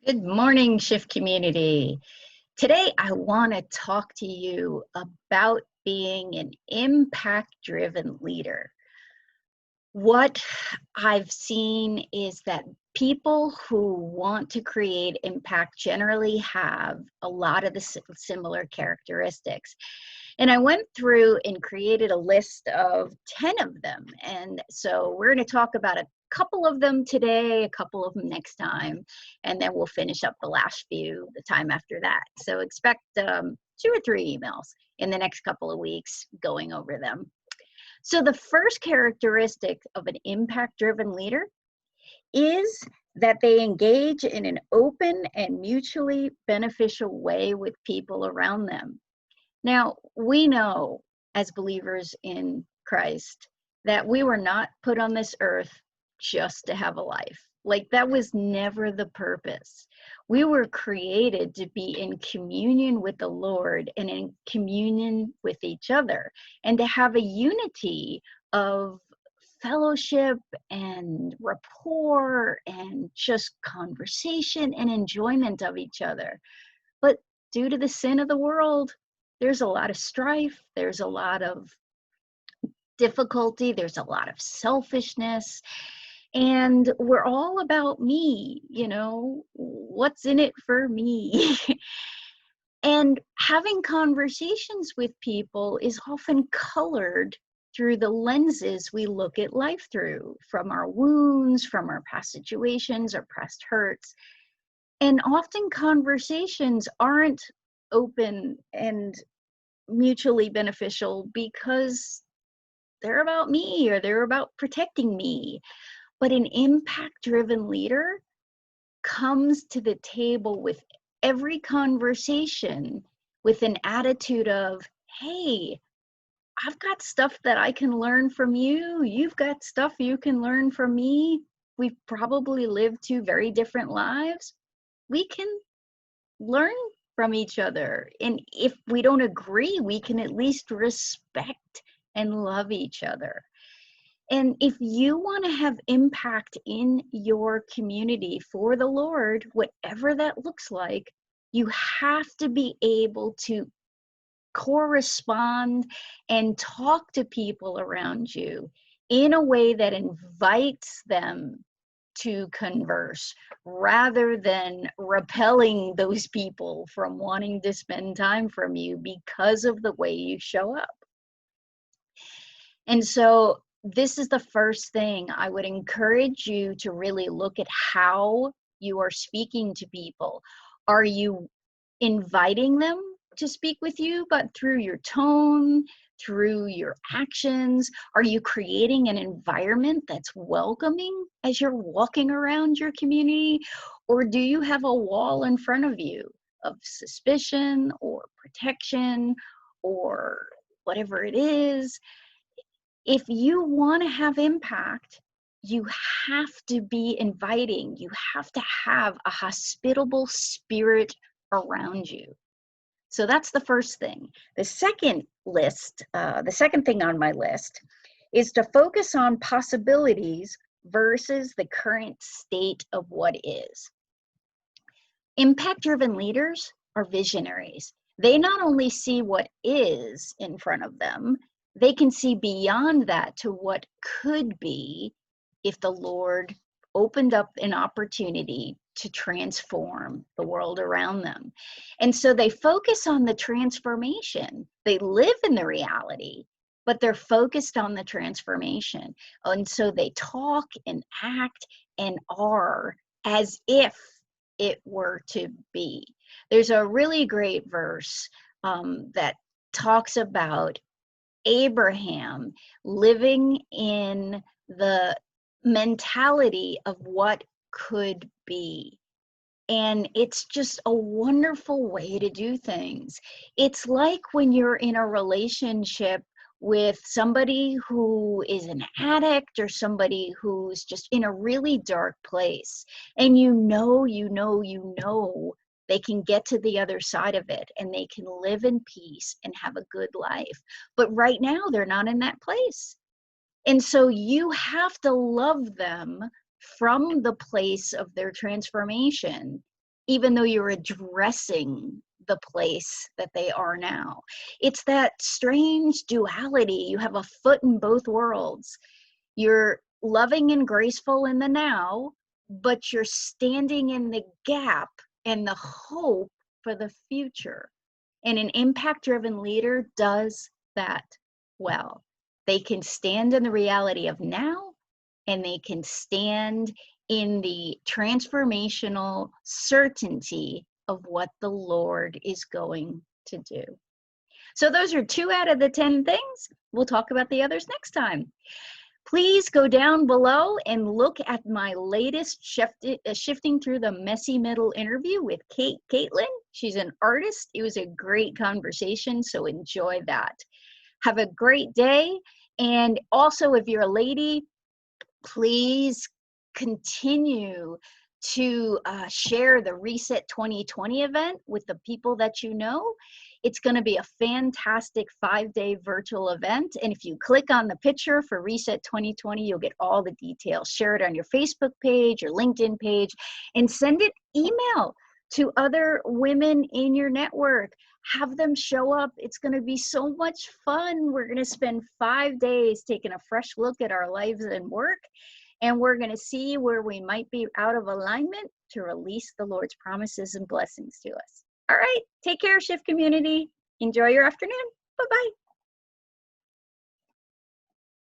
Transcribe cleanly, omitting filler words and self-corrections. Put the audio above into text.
Good morning, Shift community. Today, I want to talk to you about being an impact driven leader. What I've seen is that people who want to create impact generally have a lot of the similar characteristics. And I went through and created a list of 10 of them. And so we're going to talk about a couple of them today, a couple of them next time, and then we'll finish up the last few the time after that. So expect 2 or 3 emails in the next couple of weeks going over them. So the first characteristic of an impact-driven leader is that they engage in an open and mutually beneficial way with people around them. Now, we know as believers in Christ that we were not put on this earth just to have a life. Like, that was never the purpose. We were created to be in communion with the Lord and in communion with each other, and to have a unity of fellowship and rapport and just conversation and enjoyment of each other. But due to the sin of the world, there's a lot of strife, there's a lot of difficulty, there's a lot of selfishness, and we're all about me, what's in it for me? And having conversations with people is often colored through the lenses we look at life through, from our wounds, from our past situations, our past hurts. And often conversations aren't open and mutually beneficial because they're about me or they're about protecting me. But an impact driven leader comes to the table with every conversation with an attitude of, hey, I've got stuff that I can learn from you. You've got stuff you can learn from me. We've probably lived 2 very different lives. We can learn from each other. And if we don't agree, we can at least respect and love each other. And if you want to have impact in your community for the Lord, whatever that looks like, you have to be able to correspond and talk to people around you in a way that invites them to converse rather than repelling those people from wanting to spend time from you because of the way you show up. And so this is the first thing I would encourage you to really look at: how you are speaking to people. Are you inviting them to speak with you, but through your tone, through your actions? Are you creating an environment that's welcoming as you're walking around your community? Or do you have a wall in front of you of suspicion or protection or whatever it is? If you want to have impact, you have to be inviting. You have to have a hospitable spirit around you. So that's the first thing. The second thing on my list is to focus on possibilities versus the current state of what is. Impact-driven leaders are visionaries. They not only see what is in front of them, they can see beyond that to what could be if the Lord opened up an opportunity to transform the world around them. And so they focus on the transformation. They live in the reality, but they're focused on the transformation. And so they talk and act and are as if it were to be. There's a really great verse that talks about Abraham living in the mentality of what could be. And it's just a wonderful way to do things. It's like when you're in a relationship with somebody who is an addict or somebody who's just in a really dark place, and they can get to the other side of it and they can live in peace and have a good life. But right now they're not in that place. And so you have to love them from the place of their transformation even though you're addressing the place that they are now. It's that strange duality. You have a foot in both worlds. You're loving and graceful in the now, but you're standing in the gap and the hope for the future. And an impact-driven leader does that well. They can stand in the reality of now, and they can stand in the transformational certainty of what the Lord is going to do. So those are 2 out of the 10 things. We'll talk about the others next time. Please go down below and look at my latest Shifting Through the Messy Middle interview with Caitlin. She's an artist. It was a great conversation, so enjoy that. Have a great day. And also, if you're a lady, please continue to share the Reset 2020 event with the people that you know. It's going to be a fantastic 5-day virtual event. And if you click on the picture for Reset 2020, you'll get all the details. Share it on your Facebook page, your LinkedIn page, and send it email to other women in your network. Have them show up. It's going to be so much fun. We're going to spend 5 days taking a fresh look at our lives and work. And we're going to see where we might be out of alignment to release the Lord's promises and blessings to us. All right. Take care, Shift community. Enjoy your afternoon. Bye-bye.